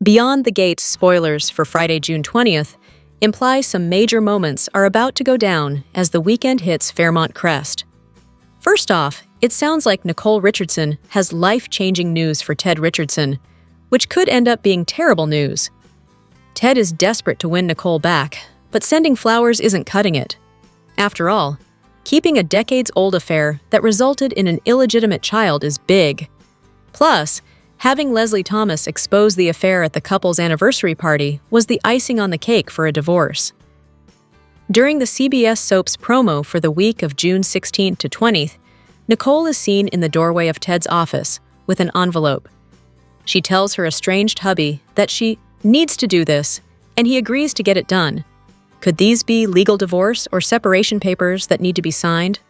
Beyond the Gates spoilers for Friday, June 20th imply some major moments are about to go down as the weekend hits Fairmont Crest. First off, it sounds like Nicole Richardson has life-changing news for Ted Richardson, which could end up being terrible news. Ted is desperate to win Nicole back, but sending flowers isn't cutting it. After all, keeping a decades-old affair that resulted in an illegitimate child is big. Plus, having Leslie Thomas expose the affair at the couple's anniversary party was the icing on the cake for a divorce. During the CBS soap's promo for the week of June 16th to 20th, Nicole is seen in the doorway of Ted's office with an envelope. She tells her estranged hubby that she needs to do this, and he agrees to get it done. Could these be legal divorce or separation papers that need to be signed?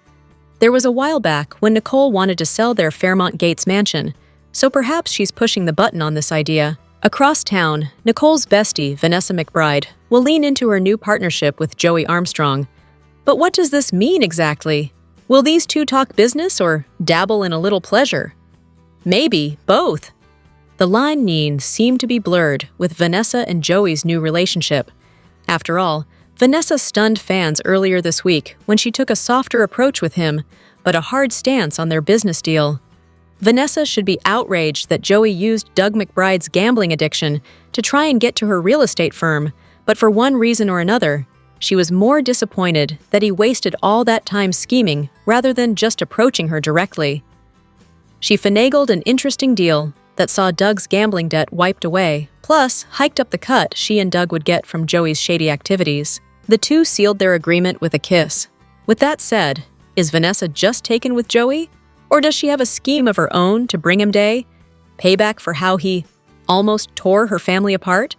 There was a while back when Nicole wanted to sell their Fairmont Gates mansion, so perhaps she's pushing the button on this idea. Across town, Nicole's bestie, Vanessa McBride, will lean into her new partnership with Joey Armstrong. But what does this mean exactly? Will these two talk business or dabble in a little pleasure? Maybe both. The lines seem to be blurred with Vanessa and Joey's new relationship. After all, Vanessa stunned fans earlier this week when she took a softer approach with him, but a hard stance on their business deal. Vanessa should be outraged that Joey used Doug McBride's gambling addiction to try and get to her real estate firm, but for one reason or another, she was more disappointed that he wasted all that time scheming rather than just approaching her directly. She finagled an interesting deal that saw Doug's gambling debt wiped away, plus hiked up the cut she and Doug would get from Joey's shady activities. The two sealed their agreement with a kiss. With that said, is Vanessa just taken with Joey? Or does she have a scheme of her own to bring him day? Payback for how he almost tore her family apart?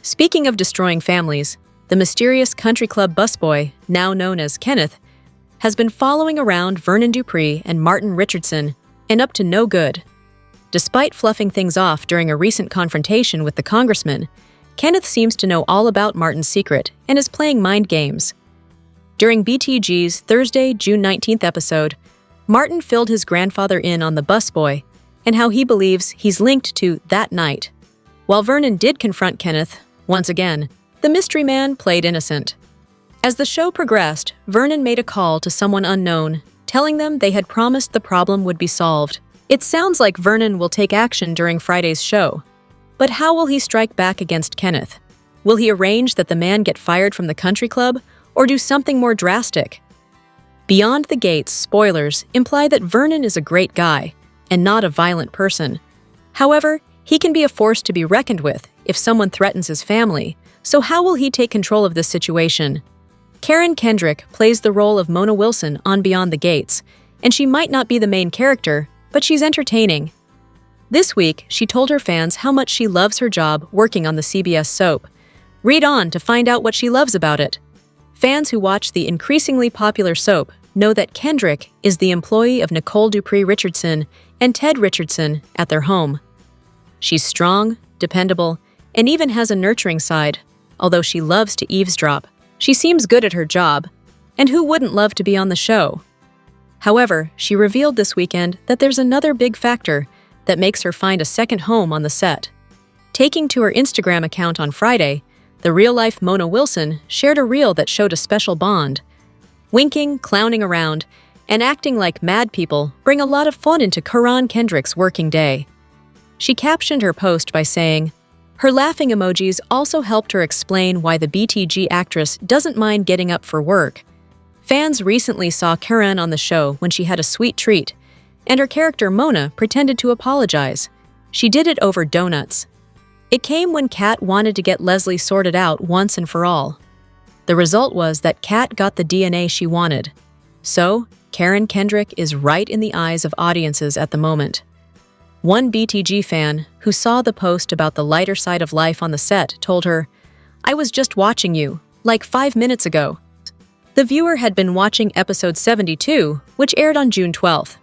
Speaking of destroying families, the mysterious country club busboy, now known as Kenneth, has been following around Vernon Dupree and Martin Richardson and up to no good. Despite fluffing things off during a recent confrontation with the congressman, Kenneth seems to know all about Martin's secret and is playing mind games. During BTG's Thursday, June 19th episode, Martin filled his grandfather in on the busboy and how he believes he's linked to that night. While Vernon did confront Kenneth, once again, the mystery man played innocent. As the show progressed, Vernon made a call to someone unknown, telling them they had promised the problem would be solved. It sounds like Vernon will take action during Friday's show. But how will he strike back against Kenneth? Will he arrange that the man get fired from the country club, or do something more drastic? Beyond the Gates spoilers imply that Vernon is a great guy, and not a violent person. However, he can be a force to be reckoned with if someone threatens his family, so how will he take control of this situation? Karen Kendrick plays the role of Mona Wilson on Beyond the Gates, and she might not be the main character, but she's entertaining. This week, she told her fans how much she loves her job working on the CBS soap. Read on to find out what she loves about it. Fans who watch the increasingly popular soap know that Kendrick is the employee of Nicole Dupree Richardson and Ted Richardson at their home. She's strong, dependable, and even has a nurturing side, although she loves to eavesdrop. She seems good at her job, and who wouldn't love to be on the show? However, she revealed this weekend that there's another big factor that makes her find a second home on the set. Taking to her Instagram account on Friday, the real-life Mona Wilson shared a reel that showed a special bond. Winking, clowning around, and acting like mad people bring a lot of fun into Karen Kendrick's working day. She captioned her post by saying, her laughing emojis also helped her explain why the BTG actress doesn't mind getting up for work. Fans recently saw Karen on the show when she had a sweet treat, and her character Mona pretended to apologize. She did it over donuts. It came when Kat wanted to get Leslie sorted out once and for all. The result was that Kat got the DNA she wanted. So, Karen Kendrick is right in the eyes of audiences at the moment. One BTG fan who saw the post about the lighter side of life on the set told her, "I was just watching you, like 5 minutes ago." The viewer had been watching episode 72, which aired on June 12th.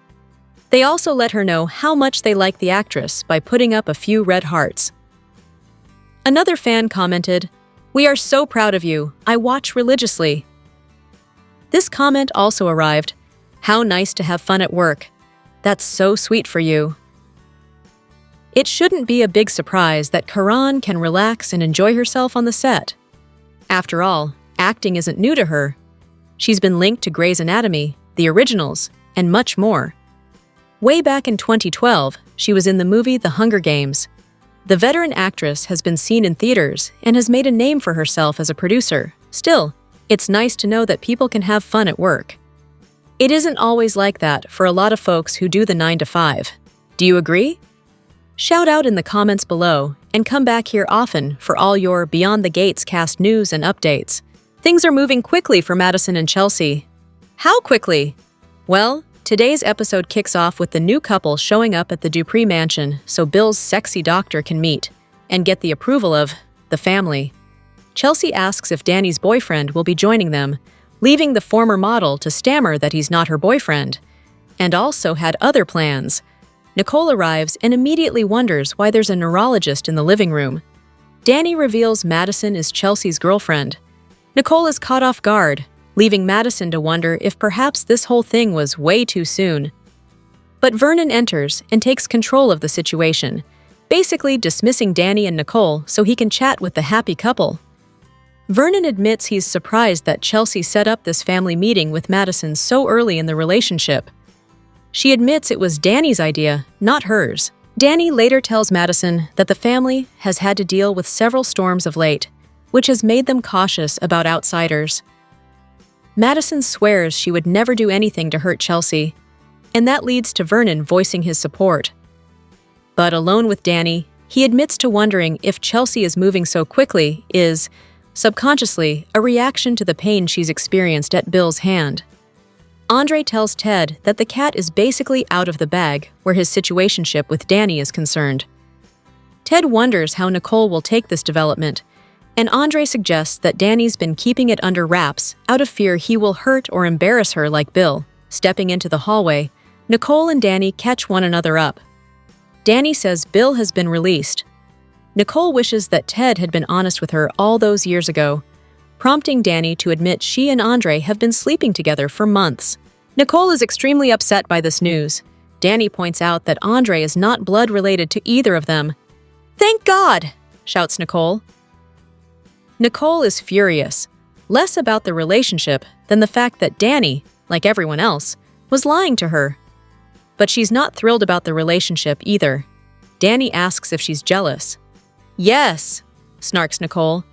They also let her know how much they liked the actress by putting up a few red hearts. Another fan commented, "We are so proud of you. I watch religiously." This comment also arrived, "How nice to have fun at work. That's so sweet for you." It shouldn't be a big surprise that Karan can relax and enjoy herself on the set. After all, acting isn't new to her. She's been linked to Grey's Anatomy, the originals, and much more. Way back in 2012, she was in the movie The Hunger Games. The veteran actress has been seen in theaters and has made a name for herself as a producer. Still, it's nice to know that people can have fun at work. It isn't always like that for a lot of folks who do the 9 to 5. Do you agree? Shout out in the comments below and come back here often for all your Beyond the Gates cast news and updates. Things are moving quickly for Madison and Chelsea. How quickly? Well, today's episode kicks off with the new couple showing up at the Dupree mansion so Bill's sexy doctor can meet and get the approval of the family. Chelsea asks if Dani's boyfriend will be joining them, leaving the former model to stammer that he's not her boyfriend, and also had other plans. Nicole arrives and immediately wonders why there's a neurologist in the living room. Dani reveals Madison is Chelsea's girlfriend. Nicole is caught off guard, leaving Madison to wonder if perhaps this whole thing was way too soon. But Vernon enters and takes control of the situation, basically dismissing Dani and Nicole so he can chat with the happy couple. Vernon admits he's surprised that Chelsea set up this family meeting with Madison so early in the relationship. She admits it was Dani's idea, not hers. Dani later tells Madison that the family has had to deal with several storms of late, which has made them cautious about outsiders. Madison swears she would never do anything to hurt Chelsea, and that leads to Vernon voicing his support. But alone with Dani, he admits to wondering if Chelsea is moving so quickly is, subconsciously, a reaction to the pain she's experienced at Bill's hand. Andre tells Ted that the cat is basically out of the bag where his situationship with Dani is concerned. Ted wonders how Nicole will take this development, and Andre suggests that Dani's been keeping it under wraps out of fear he will hurt or embarrass her like Bill. Stepping into the hallway, Nicole and Dani catch one another up. Dani says Bill has been released. Nicole wishes that Ted had been honest with her all those years ago, prompting Dani to admit she and Andre have been sleeping together for months. Nicole is extremely upset by this news. Dani points out that Andre is not blood-related to either of them. "Thank God!" shouts Nicole. Nicole is furious, less about the relationship than the fact that Dani, like everyone else, was lying to her. But she's not thrilled about the relationship either. Dani asks if she's jealous. "Yes," snarks Nicole.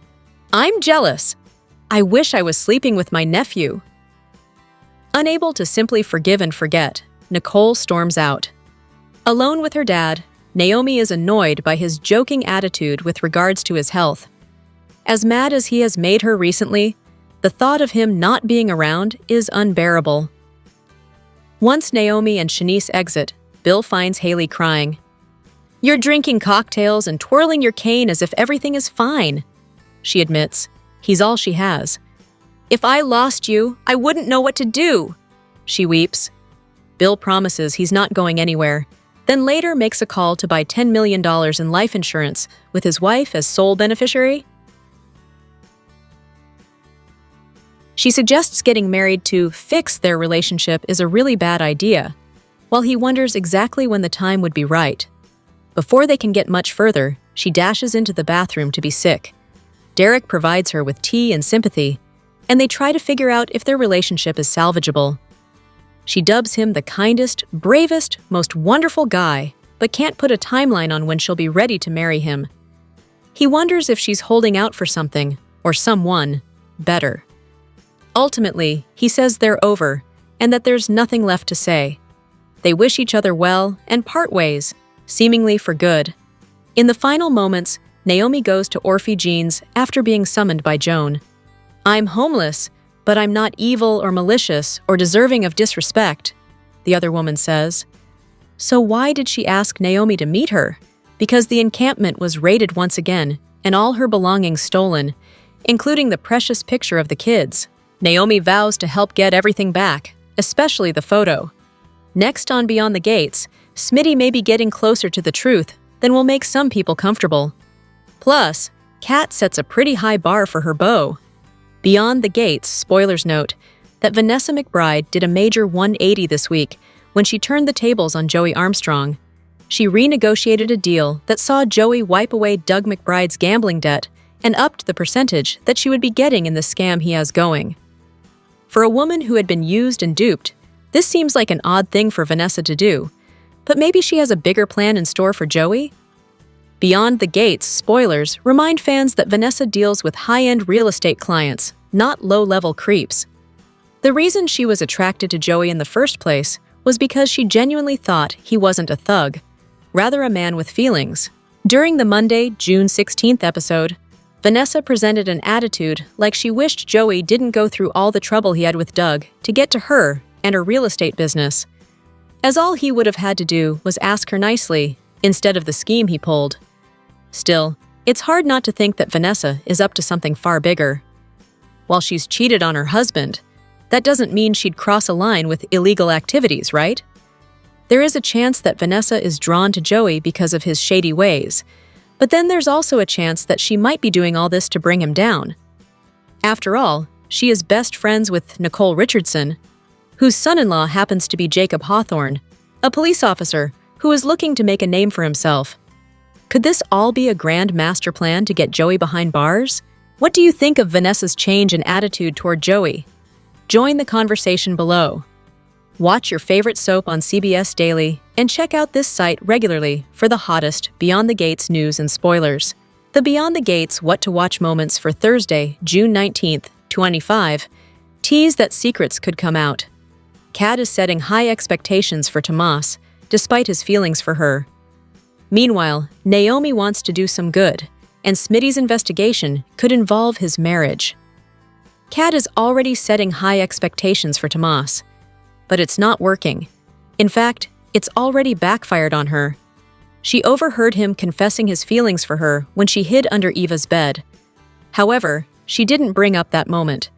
"I'm jealous. I wish I was sleeping with my nephew." Unable to simply forgive and forget, Nicole storms out. Alone with her dad, Naomi is annoyed by his joking attitude with regards to his health. As mad as he has made her recently, the thought of him not being around is unbearable. Once Naomi and Shanice exit, Bill finds Haley crying. "You're drinking cocktails and twirling your cane as if everything is fine," she admits. He's all she has. "If I lost you, I wouldn't know what to do," she weeps. Bill promises he's not going anywhere, then later makes a call to buy $10 million in life insurance with his wife as sole beneficiary. She suggests getting married to fix their relationship is a really bad idea, while he wonders exactly when the time would be right. Before they can get much further, she dashes into the bathroom to be sick. Derek provides her with tea and sympathy, and they try to figure out if their relationship is salvageable. She dubs him the kindest, bravest, most wonderful guy, but can't put a timeline on when she'll be ready to marry him. He wonders if she's holding out for something, or someone, better. Ultimately, he says they're over, and that there's nothing left to say. They wish each other well and part ways, seemingly for good. In the final moments, Naomi goes to Orphe Jean's after being summoned by Joan. "I'm homeless, but I'm not evil or malicious or deserving of disrespect," the other woman says. So why did she ask Naomi to meet her? Because the encampment was raided once again, and all her belongings stolen, including the precious picture of the kids. Naomi vows to help get everything back, especially the photo. Next on Beyond the Gates, Smitty may be getting closer to the truth than will make some people comfortable. Plus, Kat sets a pretty high bar for her beau. Beyond the Gates, spoilers note that Vanessa McBride did a major 180 this week when she turned the tables on Joey Armstrong. She renegotiated a deal that saw Joey wipe away Doug McBride's gambling debt and upped the percentage that she would be getting in the scam he has going. For a woman who had been used and duped, this seems like an odd thing for Vanessa to do, but maybe she has a bigger plan in store for Joey? Beyond the Gates spoilers remind fans that Vanessa deals with high-end real estate clients, not low-level creeps. The reason she was attracted to Joey in the first place was because she genuinely thought he wasn't a thug, rather a man with feelings. During the Monday, June 16th episode, Vanessa presented an attitude like she wished Joey didn't go through all the trouble he had with Doug to get to her and her real estate business, as all he would have had to do was ask her nicely instead of the scheme he pulled. Still, it's hard not to think that Vanessa is up to something far bigger. While she's cheated on her husband, that doesn't mean she'd cross a line with illegal activities, right? There is a chance that Vanessa is drawn to Joey because of his shady ways, but then there's also a chance that she might be doing all this to bring him down. After all, she is best friends with Nicole Richardson, whose son-in-law happens to be Jacob Hawthorne, a police officer who is looking to make a name for himself. Could this all be a grand master plan to get Joey behind bars? What do you think of Vanessa's change in attitude toward Joey? Join the conversation below. Watch your favorite soap on CBS Daily and check out this site regularly for the hottest Beyond the Gates news and spoilers. The Beyond the Gates What to Watch moments for Thursday, June 19th, 2025, tease that secrets could come out. Kat is setting high expectations for Tomas, despite his feelings for her. Meanwhile, Naomi wants to do some good, and Smitty's investigation could involve his marriage. Kat is already setting high expectations for Tomas, but it's not working. In fact, it's already backfired on her. She overheard him confessing his feelings for her when she hid under Eva's bed. However, she didn't bring up that moment.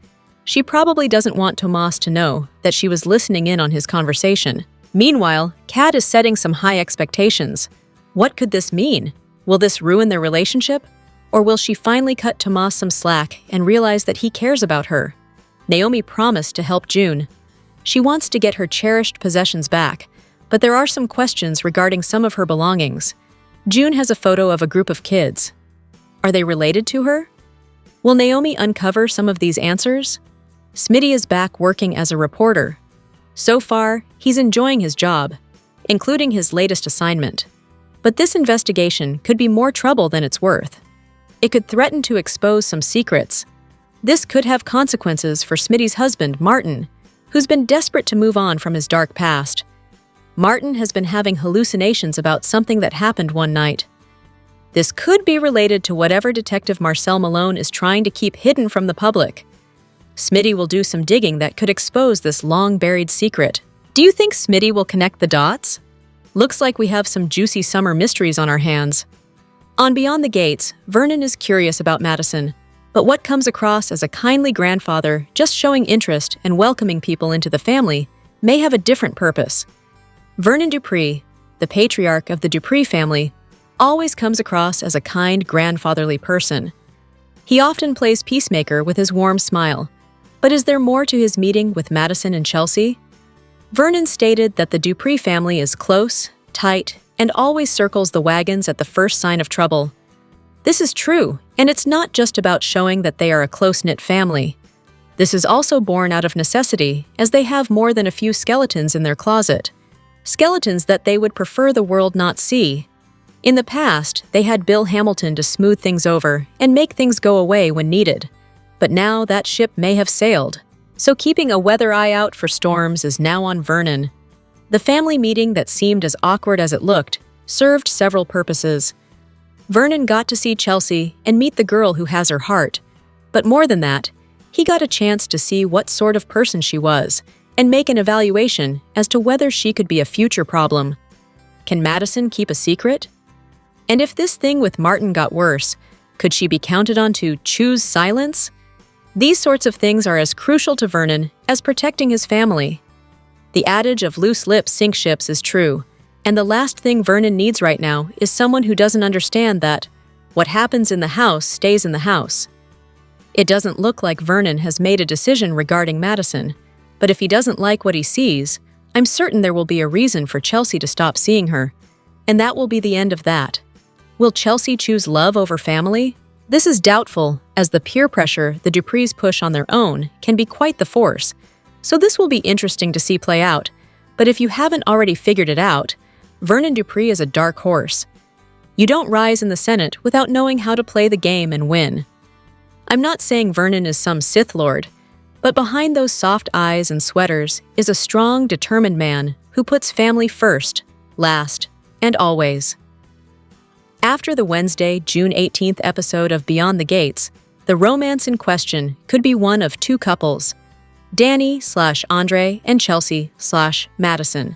She probably doesn't want Tomas to know that she was listening in on his conversation. Meanwhile, Kat is setting some high expectations. What could this mean? Will this ruin their relationship? Or will she finally cut Tomas some slack and realize that he cares about her? Naomi promised to help June. She wants to get her cherished possessions back, but there are some questions regarding some of her belongings. June has a photo of a group of kids. Are they related to her? Will Naomi uncover some of these answers? Smitty is back working as a reporter. So far, he's enjoying his job, including his latest assignment. But this investigation could be more trouble than it's worth. It could threaten to expose some secrets. This could have consequences for Smitty's husband, Martin, who's been desperate to move on from his dark past. Martin has been having hallucinations about something that happened one night. This could be related to whatever Detective Marcel Malone is trying to keep hidden from the public. Smitty will do some digging that could expose this long-buried secret. Do you think Smitty will connect the dots? Looks like we have some juicy summer mysteries on our hands. On Beyond the Gates, Vernon is curious about Madison, but what comes across as a kindly grandfather just showing interest and welcoming people into the family may have a different purpose. Vernon Dupree, the patriarch of the Dupree family, always comes across as a kind, grandfatherly person. He often plays peacemaker with his warm smile. But is there more to his meeting with Madison and Chelsea? Vernon stated that the Dupree family is close, tight, and always circles the wagons at the first sign of trouble. This is true, and it's not just about showing that they are a close-knit family. This is also born out of necessity, as they have more than a few skeletons in their closet. Skeletons that they would prefer the world not see. In the past, they had Bill Hamilton to smooth things over and make things go away when needed. But now that ship may have sailed, so keeping a weather eye out for storms is now on Vernon. The family meeting that seemed as awkward as it looked served several purposes. Vernon got to see Chelsea and meet the girl who has her heart, but more than that, he got a chance to see what sort of person she was and make an evaluation as to whether she could be a future problem. Can Madison keep a secret? And if this thing with Martin got worse, could she be counted on to choose silence? These sorts of things are as crucial to Vernon as protecting his family. The adage of loose lips sink ships is true, and the last thing Vernon needs right now is someone who doesn't understand that what happens in the house stays in the house. It doesn't look like Vernon has made a decision regarding Madison, but if he doesn't like what he sees, I'm certain there will be a reason for Chelsea to stop seeing her. And that will be the end of that. Will Chelsea choose love over family? This is doubtful, as the peer pressure the Duprees push on their own can be quite the force. So this will be interesting to see play out. But if you haven't already figured it out, Vernon Dupree is a dark horse. You don't rise in the Senate without knowing how to play the game and win. I'm not saying Vernon is some Sith Lord, but behind those soft eyes and sweaters is a strong, determined man who puts family first, last, and always. After the Wednesday, June 18th episode of Beyond the Gates, the romance in question could be one of two couples, Dani/Andre and Chelsea/Madison.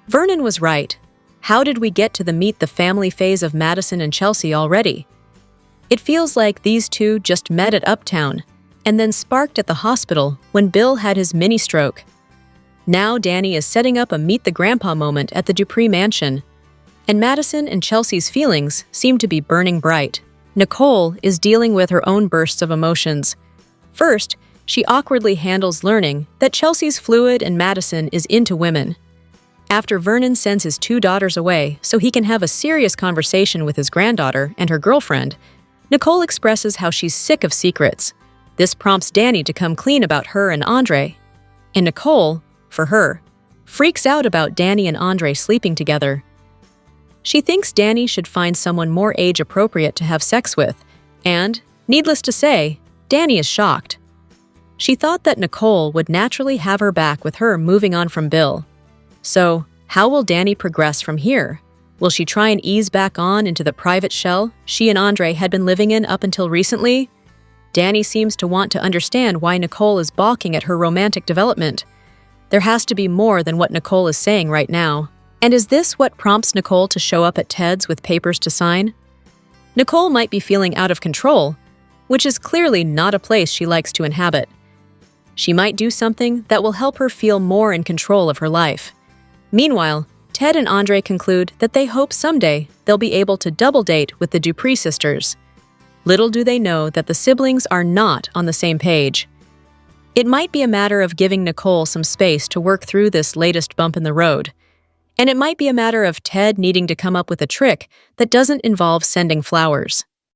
Vernon was right. How did we get to the meet the family phase of Madison and Chelsea already? It feels like these two just met at Uptown and then sparked at the hospital when Bill had his mini-stroke. Now Dani is setting up a Meet the Grandpa moment at the Dupree mansion, and Madison and Chelsea's feelings seem to be burning bright. Nicole is dealing with her own bursts of emotions. First, she awkwardly handles learning that Chelsea's fluid and Madison is into women. After Vernon sends his two daughters away so he can have a serious conversation with his granddaughter and her girlfriend, Nicole expresses how she's sick of secrets. This prompts Dani to come clean about her and Andre. And Nicole, for her, freaks out about Dani and Andre sleeping together. She thinks Dani should find someone more age-appropriate to have sex with, and, needless to say, Dani is shocked. She thought that Nicole would naturally have her back with her moving on from Bill. So, how will Dani progress from here? Will she try and ease back on into the private shell she and Andre had been living in up until recently? Dani seems to want to understand why Nicole is balking at her romantic development. There has to be more than what Nicole is saying right now. And is this what prompts Nicole to show up at Ted's with papers to sign? Nicole might be feeling out of control, which is clearly not a place she likes to inhabit. She might do something that will help her feel more in control of her life. Meanwhile, Ted and Andre conclude that they hope someday they'll be able to double date with the Dupree sisters. Little do they know that the siblings are not on the same page. It might be a matter of giving Nicole some space to work through this latest bump in the road. And it might be a matter of Ted needing to come up with a trick that doesn't involve sending flowers.